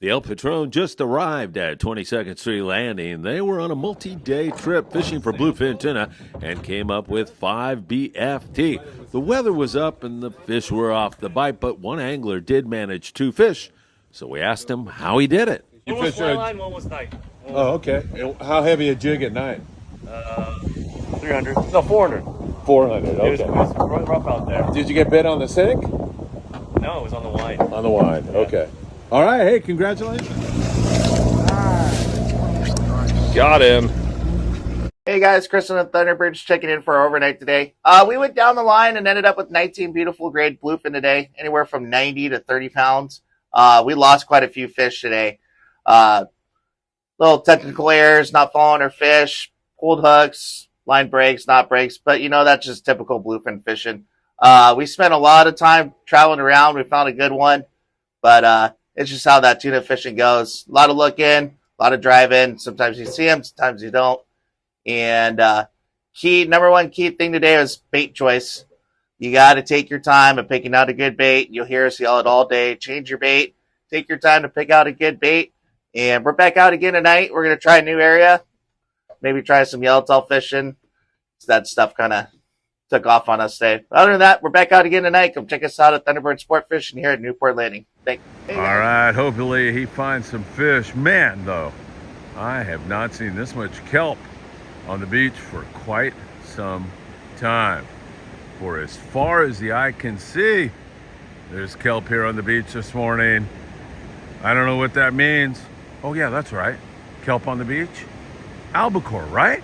The El Patron just arrived at 22nd Street Landing. They were on a multi-day trip fishing for bluefin tuna and came up with 5 BFT. The weather was up and the fish were off the bite, but one angler did manage 2 fish. So we asked him how he did it. One was fly line, one was night. Oh, okay. And how heavy a jig at night? 300. No, 400. 400. It was Okay. rough out there. Did you get bit on the sink? No, it was on the wine. On the wine. Okay. All right. Hey, congratulations. Got him. Hey guys, Chris and the Thunderbirds checking in for our overnight today. We went down the line and ended up with 19 beautiful grade bluefin today, anywhere from 90 to 30 pounds. We lost quite a few fish today. Little technical errors, not following our fish, pulled hooks, line breaks, not breaks, but that's just typical bluefin fishing. We spent a lot of time traveling around. We found a good one, but it's just how that tuna fishing goes. A lot of look in, a lot of drive in. Sometimes you see them, sometimes you don't. And number one key thing today was bait choice. You got to take your time of picking out a good bait. You'll hear us yell it all day. Change your bait. Take your time to pick out a good bait. And we're back out again tonight. We're going to try a new area. Maybe try some yellowtail fishing. So that stuff kind of took off on us today. Other than that, we're back out again tonight. Come check us out at Thunderbird Sport Fishing here at Newport Landing. Thank you. All right. Hopefully he finds some fish. Man, though, I have not seen this much kelp on the beach for quite some time. For as far as the eye can see, there's kelp here on the beach this morning. I don't know what that means. Oh yeah, that's right. Kelp on the beach. Albacore, right?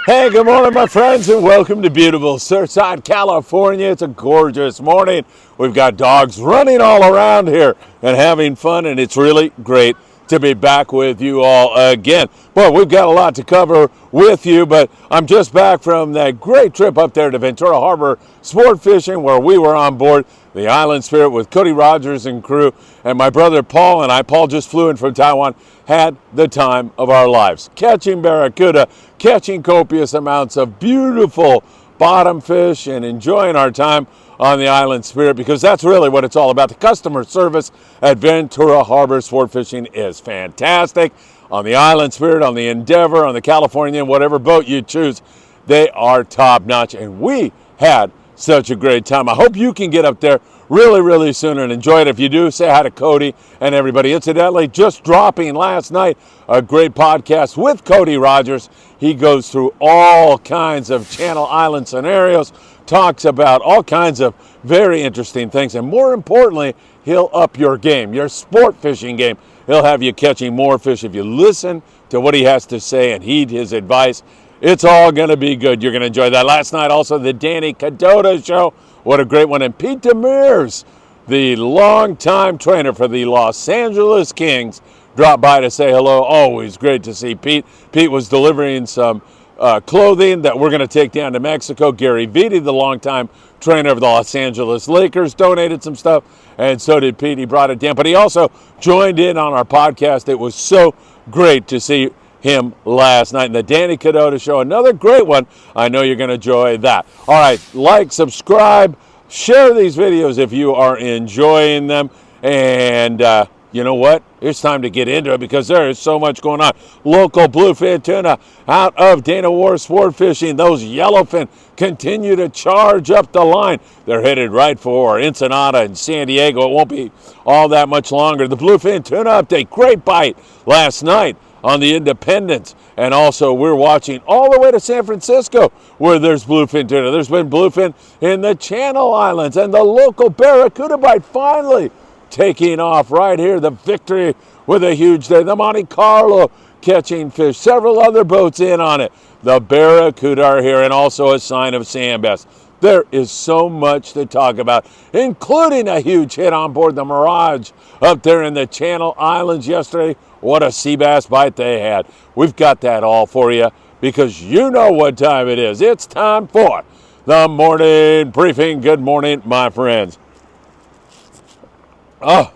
Hey, good morning, my friends, and welcome to beautiful Surfside, California. It's a gorgeous morning. We've got dogs running all around here and having fun, and it's really great to be back with you all again. Well, we've got a lot to cover with you, but I'm just back from that great trip up there to Ventura Harbor sport fishing, where we were on board the Island Spirit with Cody Rogers and crew, and my brother Paul and I. Paul just flew in from Taiwan, had the time of our lives, catching barracuda, catching copious amounts of beautiful bottom fish, and enjoying our time on the Island Spirit, because that's really what it's all about. The customer service at Ventura Harbor Sport Fishing is fantastic. On the Island Spirit, on the Endeavor, on the Californian, whatever boat you choose, they are top notch, and we had such a great time. I hope you can get up there really, really soon and enjoy it. If you do, say hi to Cody and everybody. Incidentally, just dropping last night a great podcast with Cody Rogers. He goes through all kinds of Channel Island scenarios, talks about all kinds of very interesting things, and more importantly, he'll up your game, your sport fishing game. He'll have you catching more fish if you listen to what he has to say and heed his advice. It's all going to be good. You're going to enjoy that. Last night, also, the Danny Cadota show. What a great one. And Pete Demers, the longtime trainer for the Los Angeles Kings, dropped by to say hello. Always great to see Pete. Pete was delivering some clothing that we're going to take down to Mexico. Gary Vitti, the longtime trainer of the Los Angeles Lakers, donated some stuff, and so did Pete. He brought it down. But he also joined in on our podcast. It was so great to see him last night in the Danny Cadota show. Another great one. I know you're going to enjoy that. All right, like, subscribe, share these videos if you are enjoying them. And you know what? It's time to get into it, because there is so much going on. Local bluefin tuna out of Dana War Sport Fishing. Those yellowfin continue to charge up the line. They're headed right for Ensenada and San Diego. It won't be all that much longer. The bluefin tuna update. Great bite last night on the Independence, and also we're watching all the way to San Francisco, where there's bluefin tuna. There's been bluefin in the Channel Islands, and the local barracuda bite finally taking off right here. The Victory with a huge day. The Monte Carlo catching fish. Several other boats in on it. The barracuda are here, and also a sign of sand bass. There is so much to talk about, including a huge hit on board the Mirage up there in the Channel Islands yesterday. What a sea bass bite they had. We've got that all for you, because you know what time it is. It's time for the morning briefing. Good morning, my friends. Oh,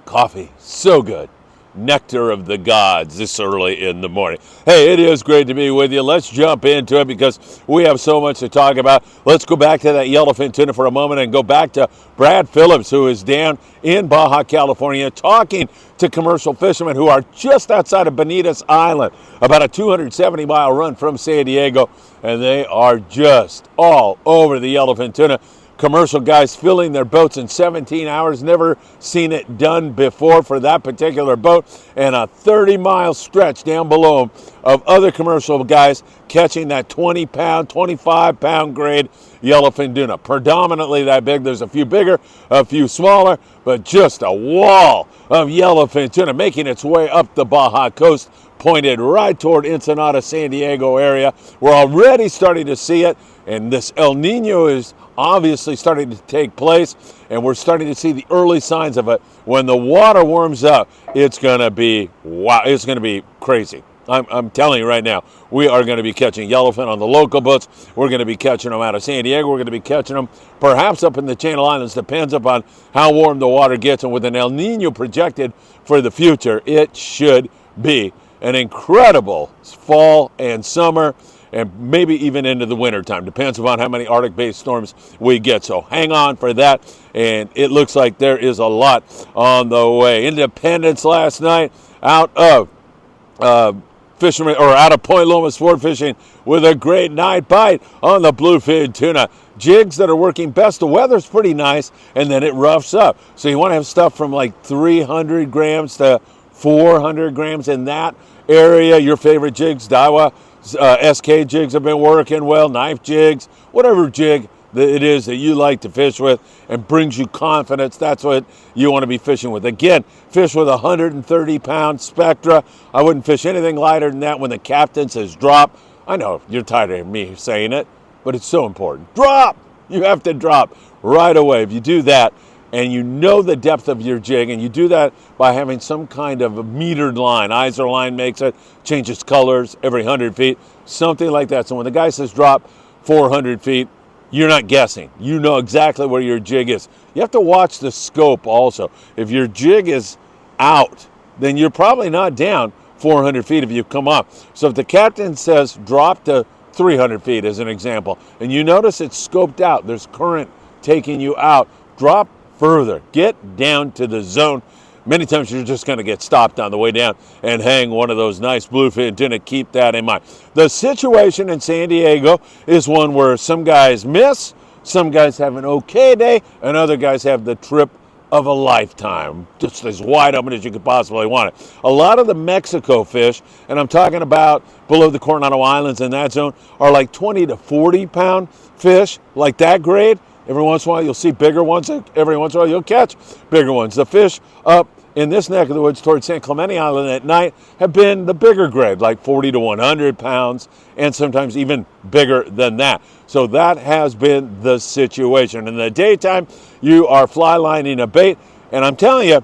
coffee, so good. nectar of the gods this early in the morning. Hey, it is great to be with you. Let's jump into it because we have so much to talk about. Let's go back to that yellowfin tuna for a moment and go back to Brad Phillips, who is down in Baja California talking to commercial fishermen who are just outside of Bonitas Island, about a 270-mile run from San Diego, and they are just all over the yellowfin tuna. Commercial guys filling their boats in 17 hours. Never seen it done before for that particular boat. And a 30-mile stretch down below them of other commercial guys catching that 20-pound, 25-pound grade yellowfin tuna. Predominantly that big. There's a few bigger, a few smaller, but just a wall of yellowfin tuna making its way up the Baja coast, pointed right toward Ensenada, San Diego area. We're already starting to see it, and this El Nino is obviously starting to take place, and we're starting to see the early signs of it. When the water warms up, it's going to be, wow, it's going to be crazy. I'm telling you right now, we are going to be catching yellowfin on the local boats. We're going to be catching them out of San Diego. We're going to be catching them perhaps up in the Channel Islands. Depends upon how warm the water gets, and with an El Nino projected for the future, it should be an incredible fall and summer, and maybe even into the winter time. Depends upon how many Arctic-based storms we get. So hang on for that, and it looks like there is a lot on the way. Independence last night out of fishermen, or out of Point Loma sport fishing, with a great night bite on the bluefin tuna. Jigs that are working best. The weather's pretty nice, and then it roughs up. So you want to have stuff from like 300 grams to 400 grams in that area. Your favorite jigs, Daiwa SK jigs have been working well, knife jigs, whatever jig that it is that you like to fish with and brings you confidence. That's what you want to be fishing with. Again, fish with 130-pound Spectra. I wouldn't fish anything lighter than that when the captain says drop. I know you're tired of me saying it, but it's so important. Drop! You have to drop right away. If you do that, and you know the depth of your jig, and you do that by having some kind of a metered line. Iser line makes it, changes colors every 100 feet, something like that. So when the guy says drop 400 feet, you're not guessing. You know exactly where your jig is. You have to watch the scope also. If your jig is out, then you're probably not down 400 feet if you come up. So if the captain says drop to 300 feet as an example, and you notice it's scoped out, there's current taking you out, drop further, get down to the zone. Many times you're just going to get stopped on the way down and hang one of those nice bluefin tuna. Keep that in mind. The situation in San Diego is one where some guys miss, some guys have an okay day, and other guys have the trip of a lifetime, just as wide open as you could possibly want it. A lot of the Mexico fish, and I'm talking about below the Coronado Islands in that zone, are like 20 to 40 pound fish, like that grade. Every once in a while you'll see bigger ones. Every once in a while you'll catch bigger ones. The fish up in this neck of the woods towards San Clemente Island at night have been the bigger grade, like 40 to 100 pounds, and sometimes even bigger than that. So that has been the situation. In the daytime, you are fly lining a bait, and I'm telling you,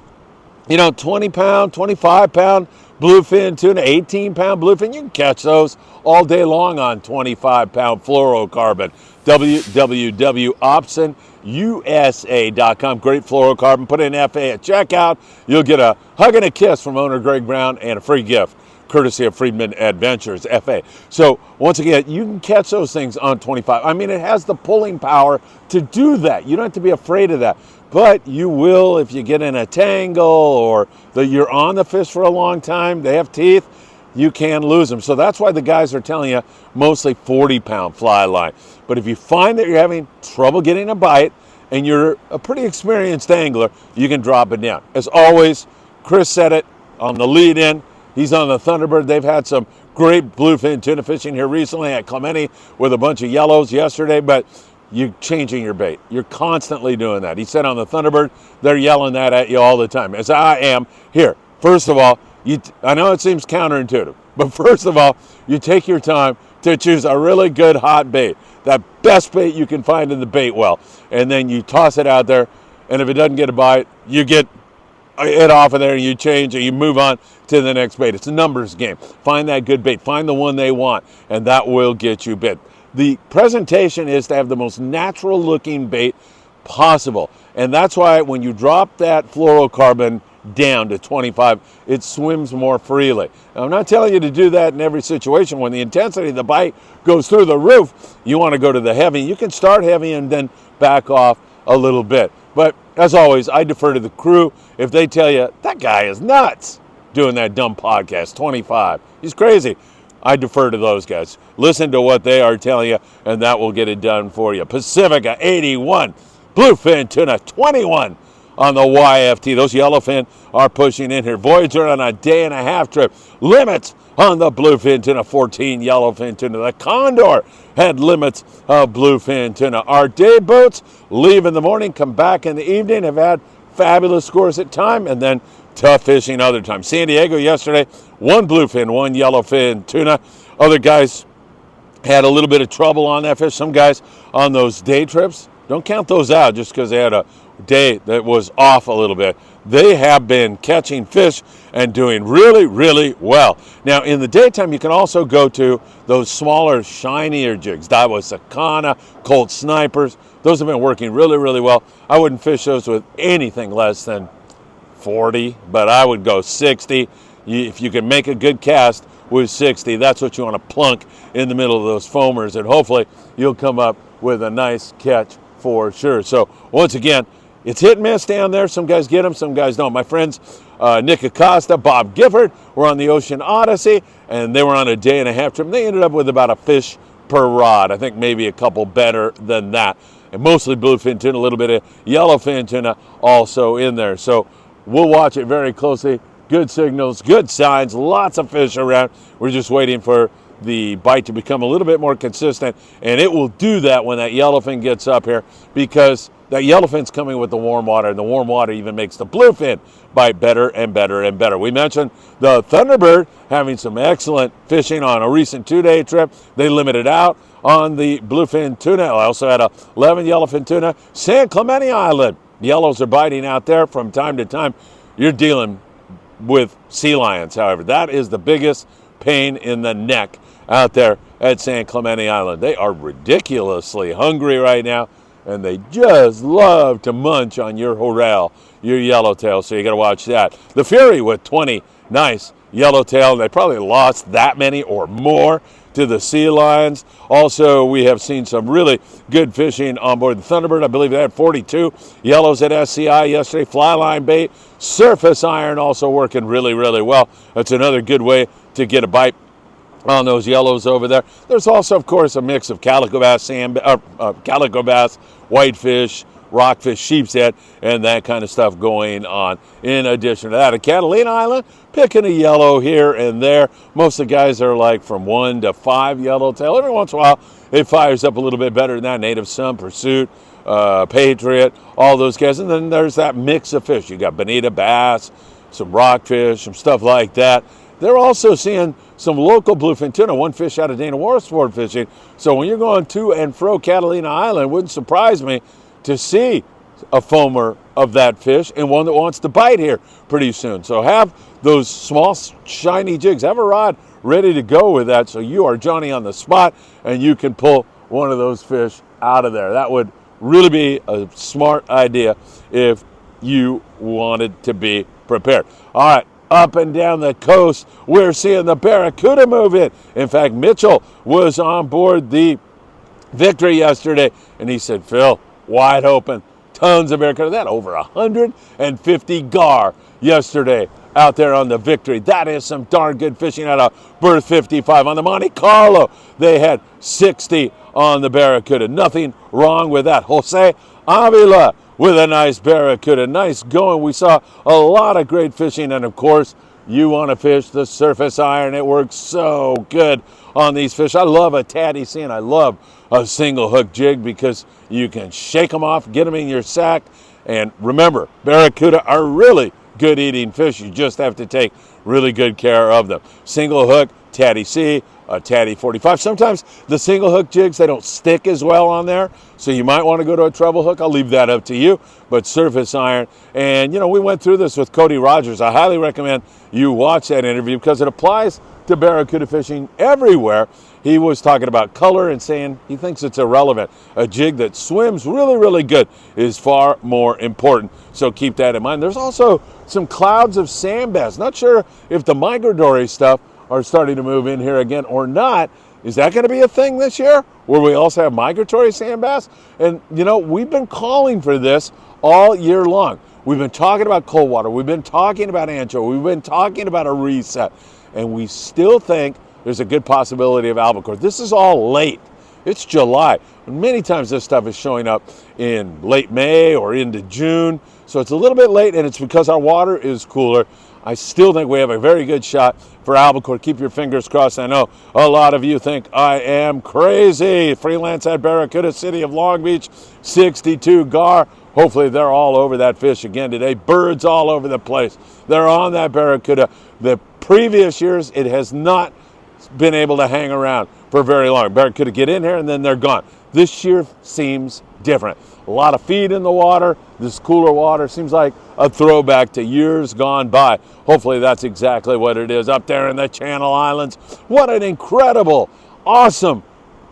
20 pound, 25 pound bluefin tuna, 18 pound bluefin, you can catch those all day long on 25 pound fluorocarbon. www.opsonusa.com. Great fluorocarbon. Put in FA at checkout. You'll get a hug and a kiss from owner Greg Brown and a free gift courtesy of Friedman Adventures, FA. So once again, you can catch those things on 25. I mean, it has the pulling power to do that. You don't have to be afraid of that. But you will if you get in a tangle or you're on the fish for a long time, they have teeth, you can lose them. So that's why the guys are telling you mostly 40-pound fly line. But if you find that you're having trouble getting a bite and you're a pretty experienced angler, you can drop it down. As always, Chris said it on the lead in. He's on the Thunderbird. They've had some great bluefin tuna fishing here recently at Clemente with a bunch of yellows yesterday, but you're changing your bait. You're constantly doing that. He said on the Thunderbird, they're yelling that at you all the time, as I am here. First of all, I know it seems counterintuitive, but first of all, you take your time to choose a really good hot bait, that best bait you can find in the bait well, and then you toss it out there, and if it doesn't get a bite, you get it off of there, and you change, and you move on to the next bait. It's a numbers game. Find that good bait. Find the one they want, and that will get you bit. The presentation is to have the most natural looking bait possible. And that's why when you drop that fluorocarbon down to 25, it swims more freely. Now, I'm not telling you to do that in every situation. When the intensity of the bite goes through the roof, you want to go to the heavy. You can start heavy and then back off a little bit. But as always, I defer to the crew. If they tell you, that guy is nuts doing that dumb podcast, 25, he's crazy, I defer to those guys. Listen to what they are telling you, and that will get it done for you. Pacifica, 81. Bluefin tuna, 21 on the YFT. Those yellowfin are pushing in here. Voyager on a day-and-a-half trip. Limits on the bluefin tuna, 14 yellowfin tuna. The Condor had limits of bluefin tuna. Our day boats leave in the morning, come back in the evening, have had fabulous scores at time, and then tough fishing other times. San Diego yesterday, 1 bluefin, 1 yellowfin tuna. Other guys had a little bit of trouble on that fish. Some guys on those day trips, don't count those out just because they had a day that was off a little bit. They have been catching fish and doing really, really well. Now, in the daytime, you can also go to those smaller, shinier jigs. Daiwa Sakana, Colt Snipers. Those have been working really, really well. I wouldn't fish those with anything less than 40, but I would go 60. If you can make a good cast with 60, that's what you want to plunk in the middle of those foamers, and hopefully you'll come up with a nice catch for sure. So once again, it's hit and miss down there. Some guys get them, some guys don't. My friends Nick Acosta, Bob Gifford were on the Ocean Odyssey, and they were on a day-and-a-half trip. And they ended up with about a fish per rod. I think maybe a couple better than that. And mostly bluefin tuna, a little bit of yellowfin tuna also in there. So we'll watch it very closely. Good signals, good signs, lots of fish around. We're just waiting for the bite to become a little bit more consistent, and it will do that when that yellowfin gets up here, because that yellowfin's coming with the warm water, and the warm water even makes the bluefin bite better and better and better. We mentioned the Thunderbird having some excellent fishing on a recent 2-day trip. They limited out on the bluefin tuna. I also had 11 yellowfin tuna. San Clemente Island, yellows are biting out there from time to time. You're dealing with sea lions, however. That is the biggest pain in the neck out there at San Clemente Island. They are ridiculously hungry right now, and they just love to munch on your horel, your yellowtail, so you got to watch that. The Fury with 20 nice yellowtail. They probably lost that many or more to the sea lions. Also, we have seen some really good fishing on board the Thunderbird. I believe they had 42 yellows at SCI yesterday. Fly line bait, surface iron also working really, really well. That's another good way to get a bite on those yellows over there. There's also, of course, a mix of calico bass, whitefish, rockfish, sheep's head, and that kind of stuff going on. In addition to that, at Catalina Island, picking a yellow here and there. Most of the guys are like from 1 to 5 yellowtail. Every once in a while, it fires up a little bit better than that. Native Sun, Pursuit, Patriot, all those guys. And then there's that mix of fish. You got bonita bass, some rockfish, some stuff like that. They're also seeing some local bluefin tuna, one fish out of Dana War Sport Fishing. So when you're going to and fro Catalina Island, it wouldn't surprise me to see a foamer of that fish and one that wants to bite here pretty soon. So have those small, shiny jigs. Have a rod ready to go with that, so you are Johnny on the spot and you can pull one of those fish out of there. That would really be a smart idea if you wanted to be prepared. All right. Up and down the coast, we're seeing the barracuda move in. In fact, Mitchell was on board the Victory yesterday, and he said, Phil, wide open, tons of barracuda. That over 150 gar yesterday out there on the Victory. That is some darn good fishing out of berth 55. On the Monte Carlo, they had 60 on the barracuda. Nothing wrong with that. Jose Avila with a nice barracuda. Nice going. We saw a lot of great fishing, and of course, you want to fish the surface iron. It works so good on these fish. I love a Tatty C, and I love a single hook jig because you can shake them off, get them in your sack, and remember, barracuda are really good eating fish. You just have to take really good care of them. Single hook, Tatty C, a Tatty 45. Sometimes the single hook jigs, they don't stick as well on there, so you might want to go to a treble hook. I'll leave that up to you, but surface iron. And, you know, we went through this with Cody Rogers. I highly recommend you watch that interview because it applies to barracuda fishing everywhere. He was talking about color and saying he thinks it's irrelevant. A jig that swims really, really good is far more important. So keep that in mind. There's also some clouds of sand bass. Not sure if the migratory stuff are starting to move in here again or not. Is that going to be a thing this year where we also have migratory sand bass? And, you know, we've been calling for this all year long. We've been talking about cold water. We've been talking about anchovy. We've been talking about a reset. And we still think there's a good possibility of albacore. This is all late. It's July. And many times this stuff is showing up in late May or into June. So it's a little bit late, and it's because our water is cooler. I still think we have a very good shot for albacore. Keep your fingers crossed. I know a lot of you think I am crazy. Freelance at Barracuda, City of Long Beach, 62 gar. Hopefully they're all over that fish again today. Birds all over the place. They're on that barracuda. The previous years, it has not been able to hang around for very long. Barracuda get in here and then they're gone. This year seems different. A lot of feed in the water. This cooler water seems like a throwback to years gone by. Hopefully that's exactly what it is up there in the Channel Islands. What an incredible, awesome,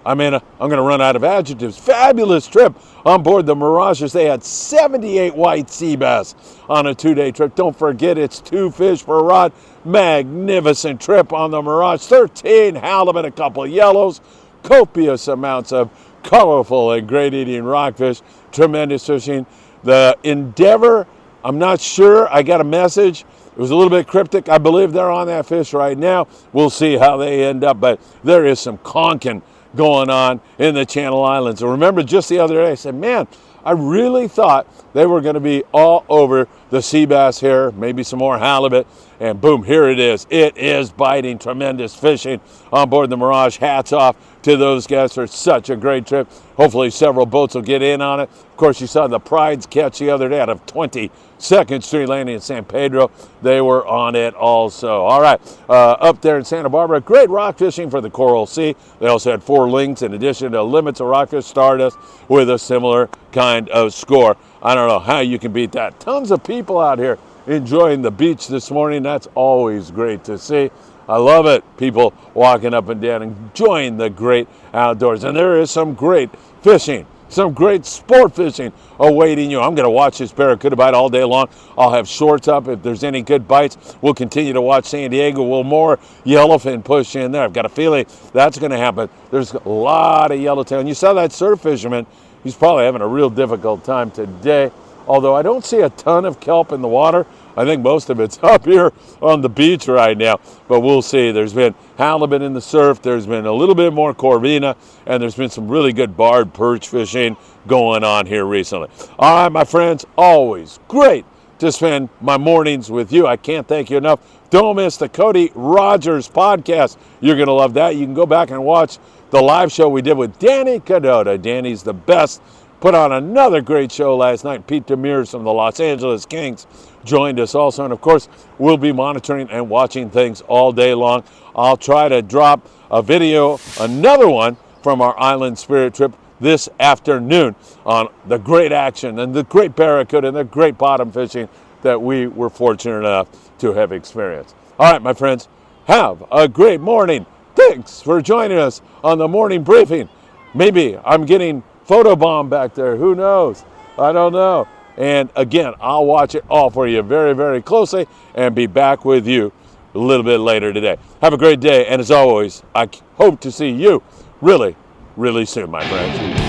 I'm going to run out of adjectives, fabulous trip on board the Mirages. They had 78 white sea bass on a 2-day trip. Don't forget, it's 2 fish per rod. Magnificent trip on the Mirage. 13 halibut, a couple of yellows, copious amounts of colorful and great eating rockfish. Tremendous fishing. The Endeavor, I'm not sure. I got a message. It was a little bit cryptic. I believe they're on that fish right now. We'll see how they end up, but there is some conking going on in the Channel Islands. And remember, just the other day, I said, man, I really thought they were going to be all over the sea bass here, maybe some more halibut, and boom, here it is. It is biting, tremendous fishing on board the Mirage. Hats off to those guys for such a great trip. Hopefully several boats will get in on it. Of course, you saw the Pride's catch the other day out of 22nd Street Landing in San Pedro. They were on it also. All right, up there in Santa Barbara, great rock fishing for the Coral Sea. They also had 4 links in addition to limits of rockfish. Stardust with a similar kind of score. I don't know how you can beat that. Tons of people out here enjoying the beach this morning. That's always great to see. I love it. People walking up and down, enjoying the great outdoors. And there is some great fishing, some great sport fishing awaiting you. I'm going to watch this barracuda bite all day long. I'll have shorts up if there's any good bites. We'll continue to watch San Diego. Will more yellowfin push in there? I've got a feeling that's going to happen. There's a lot of yellowtail. And you saw that surf fisherman. He's probably having a real difficult time today. Although I don't see a ton of kelp in the water. I think most of it's up here on the beach right now, but we'll see. There's been halibut in the surf. There's been a little bit more corvina, and there's been some really good barred perch fishing going on here recently. All right, my friends, always great to spend my mornings with you. I can't thank you enough. Don't miss the Cody Rogers podcast. You're going to love that. You can go back and watch the live show we did with Danny Cadota. Danny's the best. Put on another great show last night. Pete Demers from the Los Angeles Kings joined us also. And, of course, we'll be monitoring and watching things all day long. I'll try to drop a video, another one, from our Island Spirit trip this afternoon on the great action and the great barracuda and the great bottom fishing that we were fortunate enough to have experienced. All right, my friends, have a great morning. Thanks for joining us on the morning briefing. Maybe I'm getting photobomb back there. Who knows? I don't know. And again, I'll watch it all for you very, very closely and be back with you a little bit later today. Have a great day. And as always, I hope to see you really, really soon, my friends.